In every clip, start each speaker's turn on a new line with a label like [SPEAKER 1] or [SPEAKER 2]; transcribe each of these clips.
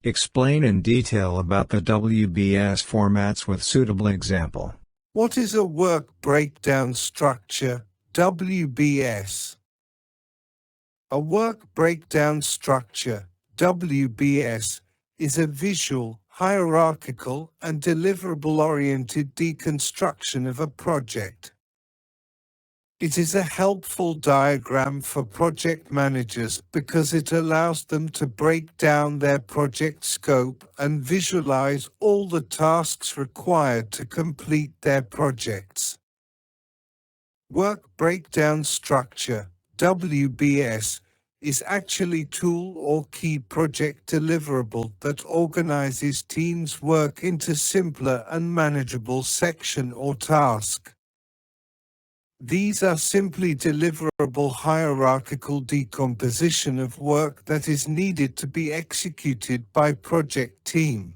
[SPEAKER 1] Explain in detail about the WBS formats with suitable example.
[SPEAKER 2] What is a work breakdown structure, WBS? A work breakdown structure, WBS, is a visual, hierarchical, and deliverable-oriented deconstruction of a project. It is a helpful diagram for project managers because it allows them to break down their project scope and visualize all the tasks required to complete their projects. Work breakdown structure, WBS, is actually tool or key project deliverable that organizes teams' work into simpler and manageable section or task. These are simply deliverable hierarchical decomposition of work that is needed to be executed by project team.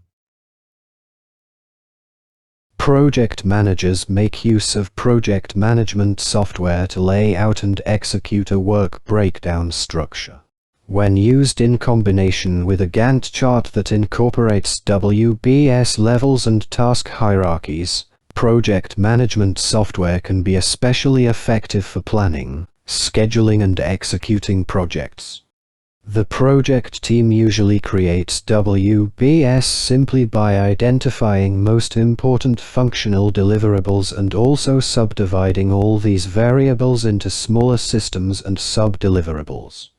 [SPEAKER 3] Project managers make use of project management software to lay out and execute a work breakdown structure. When used in combination with a Gantt chart that incorporates WBS levels and task hierarchies, project management software can be especially effective for planning, scheduling, and executing projects. The project team usually creates WBS simply by identifying most important functional deliverables and also subdividing all these variables into smaller systems and sub-deliverables.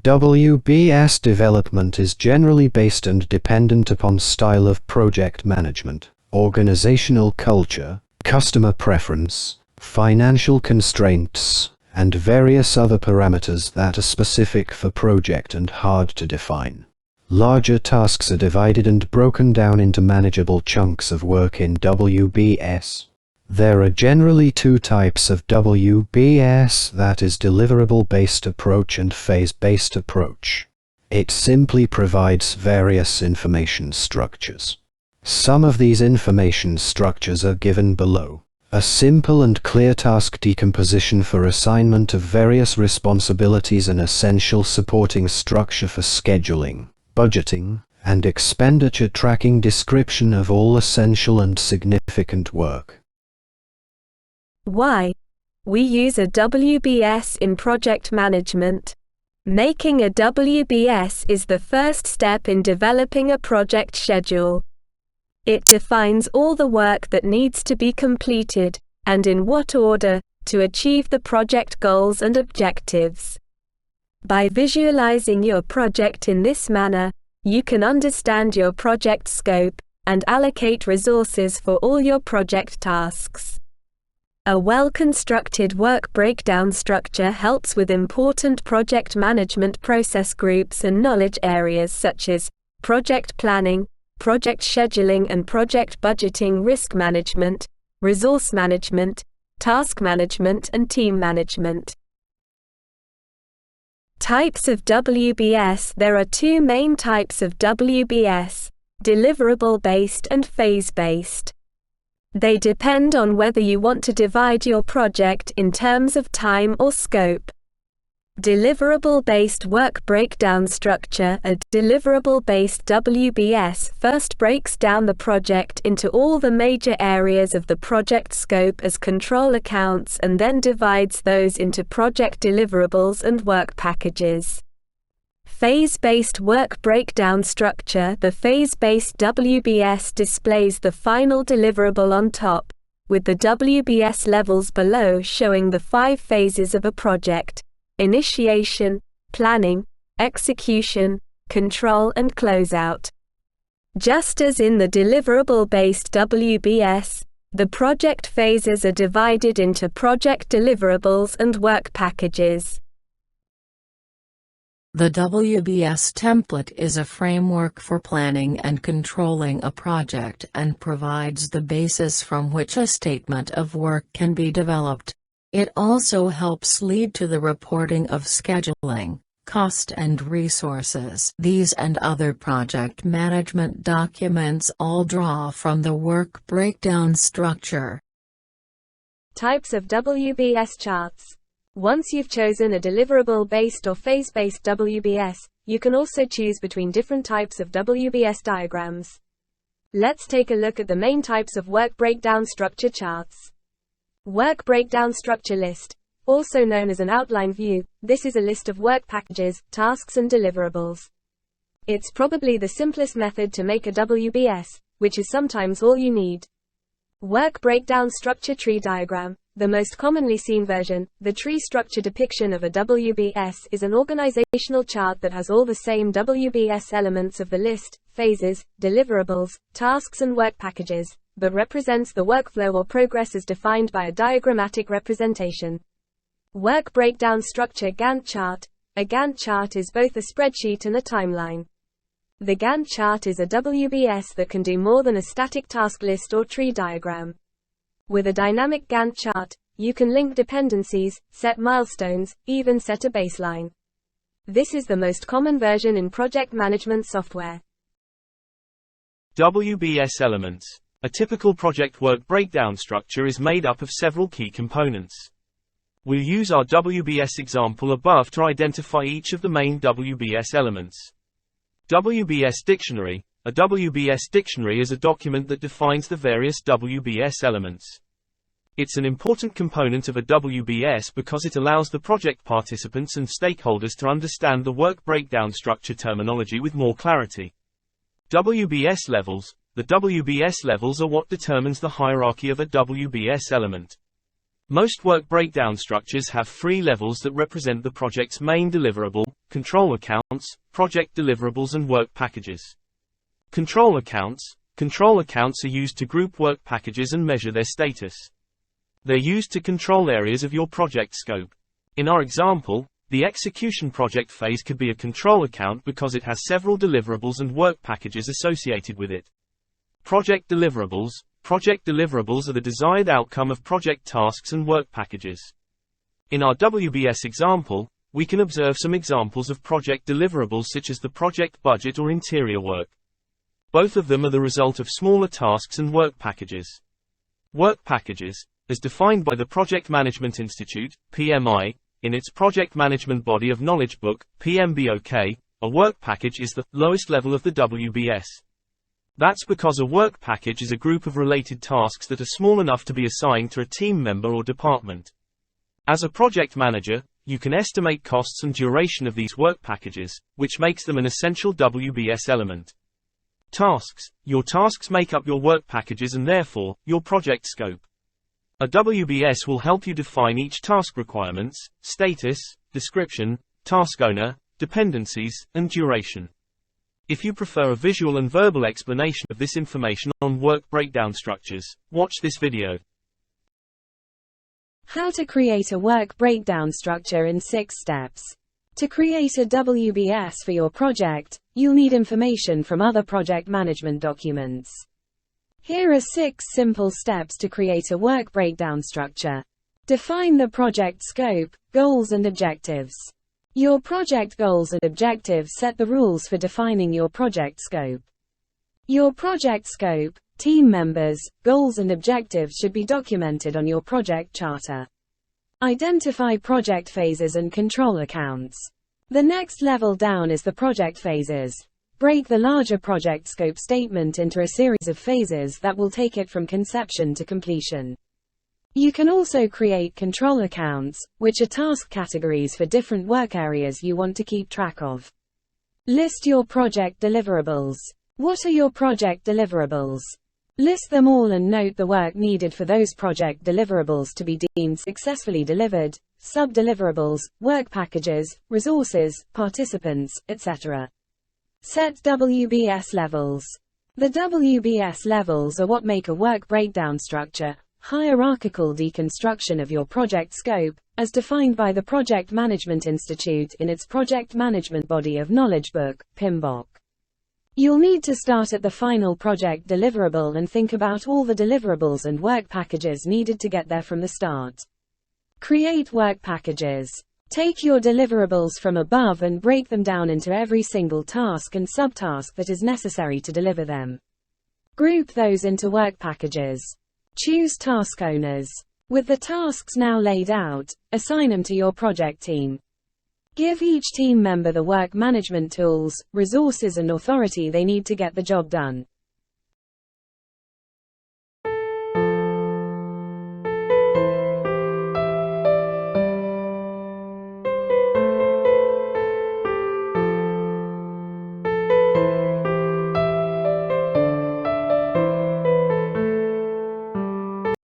[SPEAKER 3] WBS development is generally based and dependent upon style of project management, organizational culture, customer preference, financial constraints, and various other parameters that are specific for project and hard to define. Larger tasks are divided and broken down into manageable chunks of work in WBS. There are generally two types of WBS, that is deliverable-based approach and phase-based approach. It simply provides various information structures. Some of these information structures are given below. A simple and clear task decomposition for assignment of various responsibilities, an essential supporting structure for scheduling, budgeting, and expenditure tracking, description of all essential and significant work.
[SPEAKER 4] Why? We use a WBS in project management. Making a WBS is the first step in developing a project schedule. It defines all the work that needs to be completed, and in what order, to achieve the project goals and objectives. By visualizing your project in this manner, you can understand your project scope, and allocate resources for all your project tasks. A well-constructed work breakdown structure helps with important project management process groups and knowledge areas such as project planning, project scheduling and project budgeting, risk management, resource management, task management, and team management. Types of WBS. There are two main types of WBS, deliverable-based and phase-based. They depend on whether you want to divide your project in terms of time or scope. Deliverable-based work breakdown structure. A deliverable-based WBS first breaks down the project into all the major areas of the project scope as control accounts and then divides those into project deliverables and work packages. Phase-based work breakdown structure. The phase-based WBS displays the final deliverable on top, with the WBS levels below showing the 5 phases of a project: initiation, planning, execution, control, and closeout. Just as in the deliverable-based WBS, the project phases are divided into project deliverables and work packages.
[SPEAKER 5] The WBS template is a framework for planning and controlling a project and provides the basis from which a statement of work can be developed. It also helps lead to the reporting of scheduling, cost and resources. These and other project management documents all draw from the work breakdown structure.
[SPEAKER 4] Types of WBS charts. Once you've chosen a deliverable-based or phase-based WBS, you can also choose between different types of WBS diagrams. Let's take a look at the main types of work breakdown structure charts. Work breakdown structure list, also known as an outline view. This is a list of work packages, tasks and deliverables. It's probably the simplest method to make a WBS, which is sometimes all you need. Work breakdown structure tree diagram. The most commonly seen version, the tree structure depiction of a WBS, is an organizational chart that has all the same WBS elements of the list, phases, deliverables, tasks and work packages, but represents the workflow or progress as defined by a diagrammatic representation. Work breakdown structure Gantt chart. A Gantt chart is both a spreadsheet and a timeline. The Gantt chart is a WBS that can do more than a static task list or tree diagram. With a dynamic Gantt chart, you can link dependencies, set milestones, even set a baseline. This is the most common version in project management software.
[SPEAKER 6] WBS elements. A typical project work breakdown structure is made up of several key components. We'll use our WBS example above to identify each of the main WBS elements. WBS Dictionary. A WBS dictionary is a document that defines the various WBS elements. It's an important component of a WBS because it allows the project participants and stakeholders to understand the work breakdown structure terminology with more clarity. WBS levels. The WBS levels are what determines the hierarchy of a WBS element. Most work breakdown structures have 3 levels that represent the project's main deliverable: control accounts, project deliverables and work packages. Control accounts. Control accounts are used to group work packages and measure their status. They're used to control areas of your project scope. In our example, the execution project phase could be a control account because it has several deliverables and work packages associated with it. Project deliverables. Project deliverables are the desired outcome of project tasks and work packages. In our WBS example, we can observe some examples of project deliverables such as the project budget or interior work. Both of them are the result of smaller tasks and work packages. Work packages, as defined by the Project Management Institute, PMI, in its Project Management Body of Knowledge book, PMBOK, a work package is the lowest level of the WBS. That's because a work package is a group of related tasks that are small enough to be assigned to a team member or department. As a project manager, you can estimate costs and duration of these work packages, which makes them an essential WBS element. Tasks. Your tasks make up your work packages and therefore, your project scope. A WBS will help you define each task requirements, status, description, task owner, dependencies, and duration. If you prefer a visual and verbal explanation of this information on work breakdown structures, watch this video.
[SPEAKER 4] How to create a work breakdown structure in 6 steps. To create a WBS for your project, you'll need information from other project management documents. Here are 6 simple steps to create a work breakdown structure. Define the project scope, goals and objectives. Your project goals and objectives set the rules for defining your project scope. Your project scope, team members, goals and objectives should be documented on your project charter. Identify project phases and control accounts. The next level down is the project phases. Break the larger project scope statement into a series of phases that will take it from conception to completion. You can also create control accounts, which are task categories for different work areas you want to keep track of. List your project deliverables. What are your project deliverables? List them all and note the work needed for those project deliverables to be deemed successfully delivered, sub-deliverables, work packages, resources, participants, etc. Set WBS levels. The WBS levels are what make a work breakdown structure, hierarchical deconstruction of your project scope, as defined by the Project Management Institute in its Project Management Body of Knowledge book, PMBOK. You'll need to start at the final project deliverable and think about all the deliverables and work packages needed to get there from the start. Create work packages. Take your deliverables from above and break them down into every single task and subtask that is necessary to deliver them. Group those into work packages. Choose task owners.
[SPEAKER 7] With the tasks now laid out, assign them to your project team. Give each team member the work management tools, resources and authority they need to get the job done.